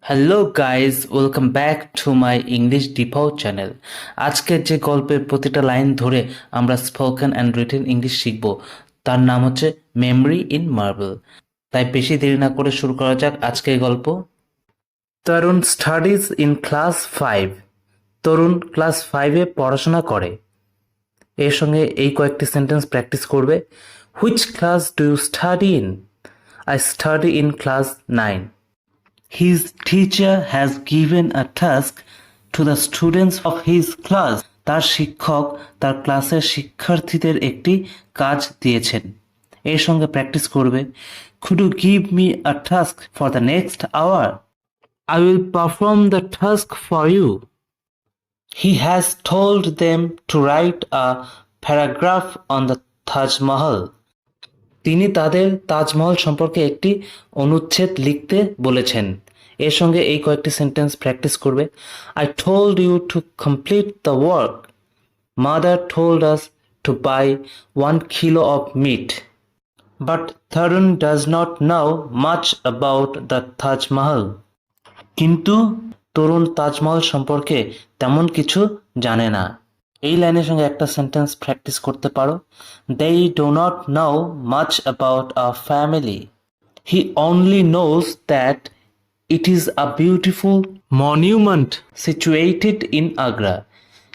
Hello guys, welcome back to my English ডিফাও channel. আজকের যে গল্পের প্রতিটা লাইন ধরে আমরা স্পোকেন অ্যান্ড রিটেন ইংলিশ শিখব, তার নাম হচ্ছে মেমরি ইন মার্বেল। তাই বেশি দেরি না করে শুরু করা যাক আজকের গল্প। Tarun studies in class 5। Tarun class 5-এ পড়াশোনা করে। এর সঙ্গে এই কয়েকটি সেন্টেন্স প্র্যাকটিস করবে। Which class do you study in? I study in class 9. His teacher has given a task to the students of his class. তার শিক্ষক তার ক্লাসের শিক্ষার্থীদের একটি কাজ দিয়েছেন। এর সঙ্গে প্র্যাকটিস করবে। Could you give me a task for the next hour? I will perform the task for you. He has told them to write a paragraph on the Taj Mahal. তিনি তাদের তাজমহল সম্পর্কে একটি অনুচ্ছেদ লিখতে বলেছেন। এর সঙ্গে এই কয়েকটি সেন্টেন্স প্র্যাকটিস করবে। I told you to complete the work. Mother told us to buy 1 kilo of meat. But Tarun does not know much about the Taj Mahal. কিন্তু তরুণ তাজমহল সম্পর্কে তেমন কিছু জানে না। এই লাইনের সঙ্গে একটা সেন্টেন্স প্র্যাকটিস করতে পারো। They do not know much about a family. He only knows that it is a beautiful monument situated in Agra.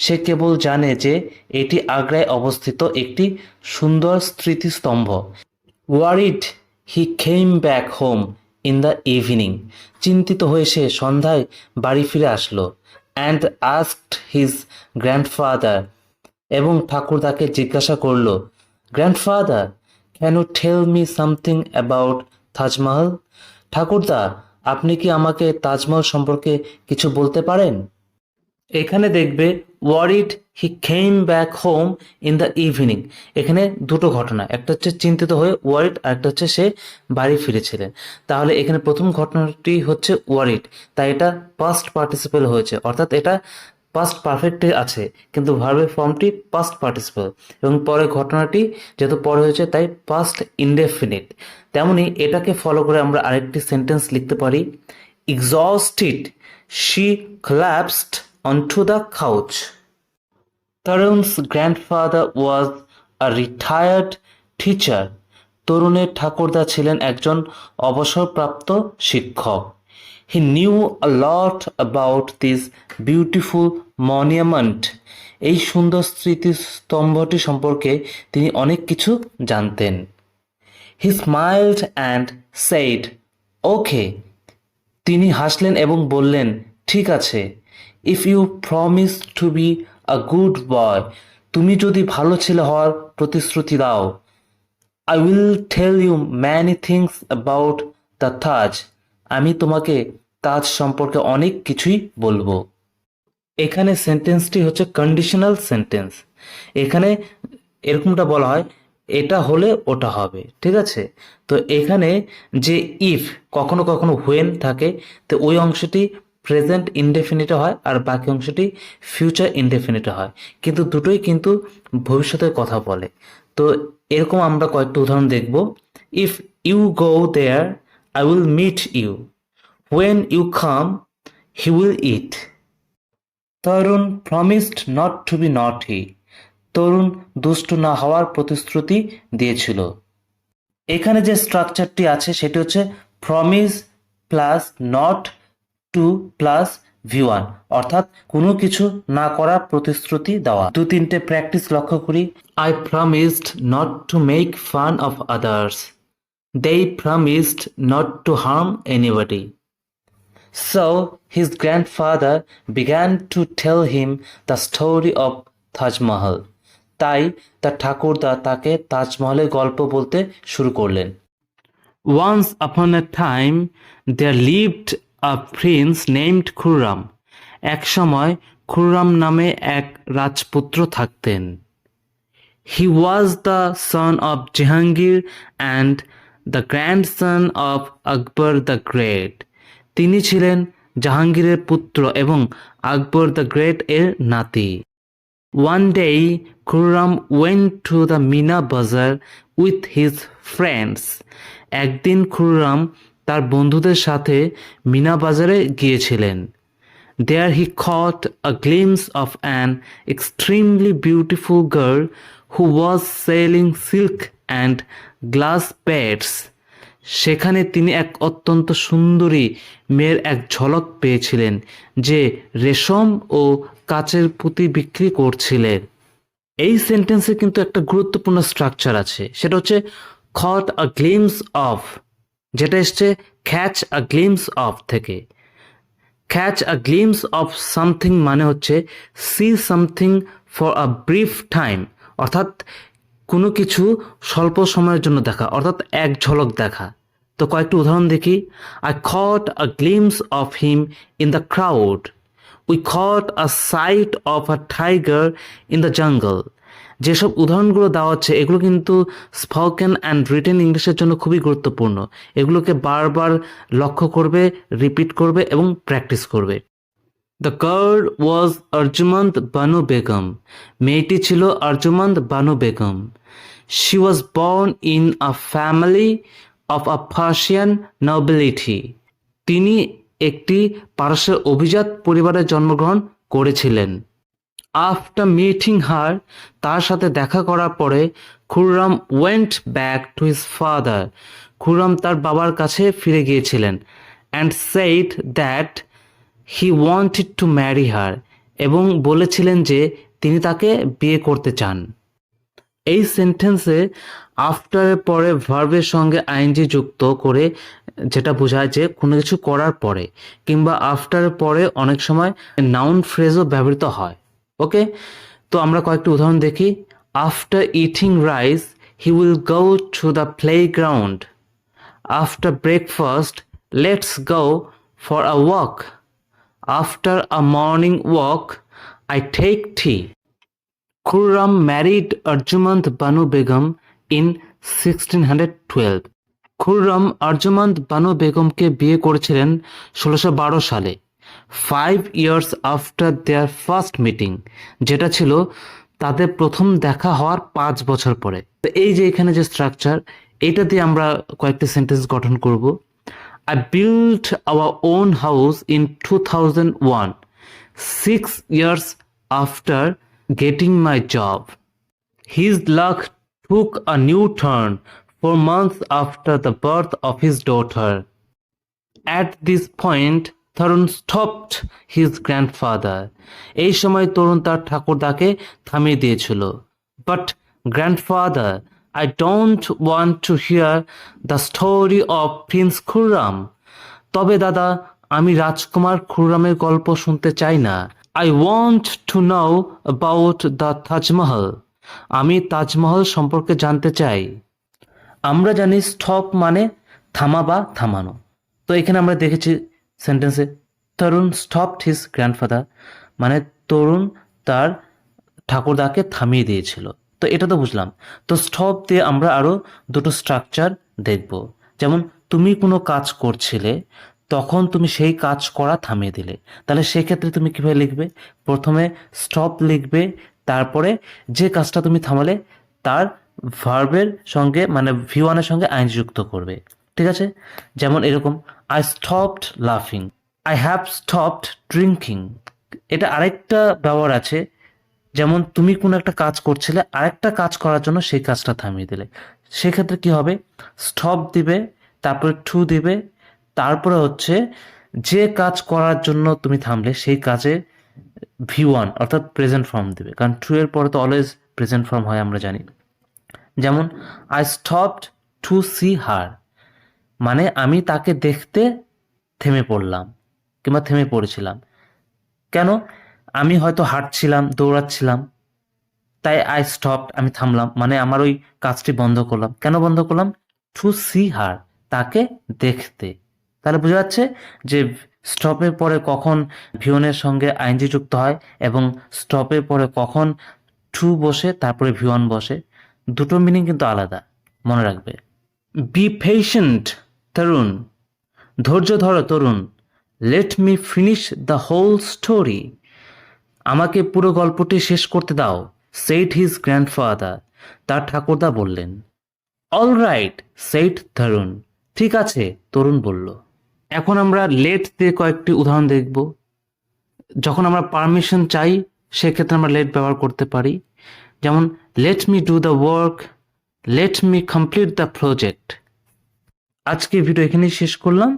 সে কেবল জানে যে এটি আগ্রায় অবস্থিত একটি সুন্দর স্মৃতিস্তম্ভ। Worried he came back home in the evening. চিন্তিত হয়ে সে সন্ধ্যায় বাড়ি ফিরে আসলো। And asked his grandfather. এবং ঠাকুরদাকে জিজ্ঞাসা করল, grandfather, can you tell me something about Taj Mahal? ঠাকুরদা, আপনি কি আমাকে তাজমহল সম্পর্কে কিছু বলতে পারেন? এখানে দেখবে worried he came back home in the evening. এখানে দুটো ঘটনা, একটা হচ্ছে চিন্তিত হয়ে ওয়ারিড, আর একটা হচ্ছে সে বাড়ি ফিরেছিলেন। তাহলে এখানে প্রথম ঘটনাটি হচ্ছে ওয়ারিড, তাই এটা পাস্ট পার্টিসিপেল হয়েছে, অর্থাৎ এটা পাস্ট পারফেক্টে আছে, কিন্তু ভার্বের ফর্মটি পাস্ট পার্টিসিপেল। এবং পরে ঘটনাটি যেহেতু পরে হয়েছে তাই পাস্ট ইনডেফিনিট। তেমনি এটাকে ফলো করে আমরা আরেকটি সেন্টেন্স লিখতে পারি। Exhausted she collapsed onto the couch. Tarun's grandfather was a retired teacher. তরুণের ঠাকুরদা ছিলেন একজন অবসরপ্রাপ্ত শিক্ষক। He knew a lot about this beautiful monument. এই সুন্দর স্মৃতিস্তম্ভটি সম্পর্কে তিনি অনেক কিছু জানতেন। He smiled and said, "Okay." তিনি হাসলেন এবং বললেন, ঠিক আছে। If you promise to be a good boy. তুমি যদি ভালো ছেলে হওয়ার প্রতিশ্রুতি দাও। I will tell you many things about the Taj. আমি তোমাকে তাজ সম্পর্কে অনেক কিছুই বলবো। এখানে সেন্টেন্সটি হচ্ছে কন্ডিশনাল সেন্টেন্স। এখানে এরকমটা বলা হয়, এটা হলে ওটা হবে, ঠিক আছে? তো এখানে যে ইফ কখনো কখনো হোয়েন থাকে, তো ওই অংশটি প্রেজেন্ট ইনডেফিনিটে হয় আর বাকি অংশটি ফিউচার ইনডেফিনিটে হয়, কিন্তু দুটোই কিন্তু ভবিষ্যতের কথা বলে। তো এরকম আমরা কয়েকটা উদাহরণ দেখব। If you go there, I will meet you. When you come, he will eat. Tarun promised not to be naughty. Tarun দুষ্ট না হওয়ার প্রতিশ্রুতি দিয়েছিল। এখানে যে স্ট্রাকচারটি আছে সেটি হচ্ছে promise plus not to plus V1, অর্থাৎ কোনো কিছু না করার প্রতিশ্রুতি দেওয়া। দু তিনটে প্র্যাকটিস লক্ষ্য করি। I promised not to make fun of others. They promised not to harm anybody. So his grandfather began to tell him the story of Taj Mahal. তাই তার ঠাকুরদা তাকে তাজমহলের গল্প বলতে শুরু করলেন। Once upon a time there lived a prince named Khurram. এক সময় খুররাম নামে এক রাজপুত্র থাকতেন। He was the son of Jahangir and the grandson of Akbar the Great. তিনি ছিলেন জাহাঙ্গীরের পুত্র এবং আকবর দ্য গ্রেট এর নাতি। One day, Khurram went to the Mina Bazaar with his friends. একদিন খুররাম তার বন্ধুদের সাথে মিনা বাজারে গিয়েছিলেন। There he caught a glimpse of an extremely beautiful girl who was selling silk and glass beads. সেখানে তিনি এক অত্যন্ত সুন্দরী মেয়ের এক ঝলক পেয়েছিলেন যে রেশম ও কাচের পুঁতি বিক্রি করছিলেন। এই সেন্টেন্সে কিন্তু একটা গুরুত্বপূর্ণ স্ট্রাকচার আছে, সেটা হচ্ছে caught a glimpse of, যেটা এসছে catch a glimpse of থেকে। Catch a glimpse of something মানে হচ্ছে see something for a brief time, অর্থাৎ কোনো কিছু স্বল্প সময়ের জন্য দেখা, অর্থাৎ এক ঝলক দেখা। তো কয়েকটি উদাহরণ দেখি। I caught a glimpse of him in the crowd, we caught a sight of a tiger in the jungle. যেসব উদাহরণগুলো দেওয়া হচ্ছে এগুলো কিন্তু স্পোকেন অ্যান্ড রিটেন ইংলিশের জন্য খুবই গুরুত্বপূর্ণ। এগুলোকে বারবার লক্ষ্য করবে, রিপিট করবে এবং প্র্যাকটিস করবে। The girl was Arjumand Banu Begum, মেয়েটি ছিল Arjumand Banu Begum. She was born in a family of a Persian nobility, তিনি একটি পারস্যের অভিজাত পরিবারে জন্মগ্রহণ করেছিলেন। আফটার মিটিং হার, তার সাথে দেখা করার পরে Khurram went back to his father, Khurram তার বাবার কাছে ফিরে গিয়েছিলেন। And said that he wanted to marry her, এবং বলেছিলেন যে তিনি তাকে বিয়ে করতে চান। এই সেন্টেন্সে আফটারের পরে ভার্বের সঙ্গে আইএনজি যুক্ত করে, যেটা বোঝায় যে কোনো কিছু করার পরে, কিংবা আফটারের পরে অনেক সময় নাউন ফ্রেজও ব্যবহৃত হয়। ওকে, তো আমরা কয়েকটি উদাহরণ দেখি। After eating rice he will go to the playground, after breakfast let's go for a walk, after a morning walk I take tea. Khurram married Arjumand Banu Begum in 1612, Khurram Arjumand Banu বেগমকে বিয়ে করেছিলেন 1612 সালে। 5 years after their first meeting, যেটা ছিল তাদের প্রথম দেখা হওয়ার 5 বছর পরে। তো এই যে এখানে যে স্ট্রাকচার, এইটা দিয়ে আমরা কয়েকটি সেন্টেন্স গঠন করব। I built our own house in 2001, 6 years after getting my job. His lakh took a new turn 4 months after the birth of his daughter. At this point, Tarun stopped his grandfather. এই সময় তরুণ তার ঠাকুরদাকে থামিয়ে দিয়েছিল। But grandfather, I don't want to hear the story of Prince Khurram. তবে দাদা, আমি রাজকুমার খুররামের গল্প শুনতে চাই না। I want to know about the Taj Mahal. আমি তাজমহল সম্পর্কে জানতে চাই। আমরা জানি স্টপ মানে থামা বা থামানো। তো এখানে আমরা দেখেছি সেন্টেন্সে তরুণ স্টপড হিজ গ্র্যান্ডফাদার, মানে তরুণ তার ঠাকুরদাকে থামিয়ে দিয়েছিল। তো এটা তো বুঝলাম। তো স্টপ দিয়ে আমরা আরও দুটো স্ট্রাকচার দেখব। যেমন তুমি কোনো কাজ করছিলে, তখন তুমি সেই কাজ করা থামিয়ে দিলে, তাহলে সেক্ষেত্রে তুমি কীভাবে লিখবে? প্রথমে স্টপ লিখবে, তারপরে যে কাজটা তুমি থামালে তার ভার্বের সঙ্গে মানে V1 এর সঙ্গে আইএনজি যুক্ত করবে। ঠিক আছে? যেমন এরকম, আই স্টপড লাফিং, আই হ্যাভ স্টপড ড্রিঙ্কিং। এটা আরেকটা ব্যবহার আছে, যেমন তুমি কোনো একটা কাজ করছিলে, আরেকটা কাজ করার জন্য সেই কাজটা থামিয়ে দিলে, সেক্ষেত্রে কি হবে? স্টপ দিবে, তারপরে টু দিবে, তারপরে হচ্ছে যে কাজ করার জন্য তুমি থামলে সেই কাজে V1 অর্থাৎ প্রেজেন্ট ফর্ম দিবে, কারণ টু এর পরে তো অলওয়েজ প্রেজেন্ট ফর্ম হয় আমরা জানি। যেমন আই স্টপড টু সি হার, মানে আমি তাকে দেখতে থেমে পড়লাম কিংবা থেমে পড়েছিলাম। কেন? আমি হয়তো হাঁটছিলাম, দৌড়াচ্ছিলাম, তাই আই স্টপড, আমি থামলাম, মানে আমার ওই কাজটি বন্ধ করলাম। কেন বন্ধ করলাম? টু সি হার, তাকে দেখতে। তাহলে বোঝা যাচ্ছে যে স্টপের পরে কখন V1 এর সঙ্গে আইএনজি যুক্ত হয় এবং স্টপের পরে কখন টু বসে তারপরে V1 বসে। দুটো মিনিং কিন্তু আলাদা, মনে রাখবে। বি পেশেন্ট তরুণ, ধৈর্য ধরো Tarun. Let me finish the whole story, আমাকে পুরো গল্পটি শেষ করতে দাও। সেইড হিজ গ্র্যান্ডফাদার, তার ঠাকুরদা বললেন। অল রাইট সেইড তরুণ, ঠিক আছে, তরুণ বলল। এখন আমরা লেট দিয়ে কয়েকটি উদাহরণ দেখব। যখন আমরা পারমিশন চাই সেক্ষেত্রে আমরা লেট ব্যবহার করতে পারি। যেমন let me do the work, let me complete the project. আজকে ভিডিও এখানেই শেষ করলাম।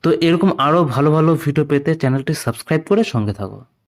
তো এরকম আরও ভালো ভালো ভিডিও পেতে চ্যানেলটি সাবস্ক্রাইব করে সঙ্গে থাকো।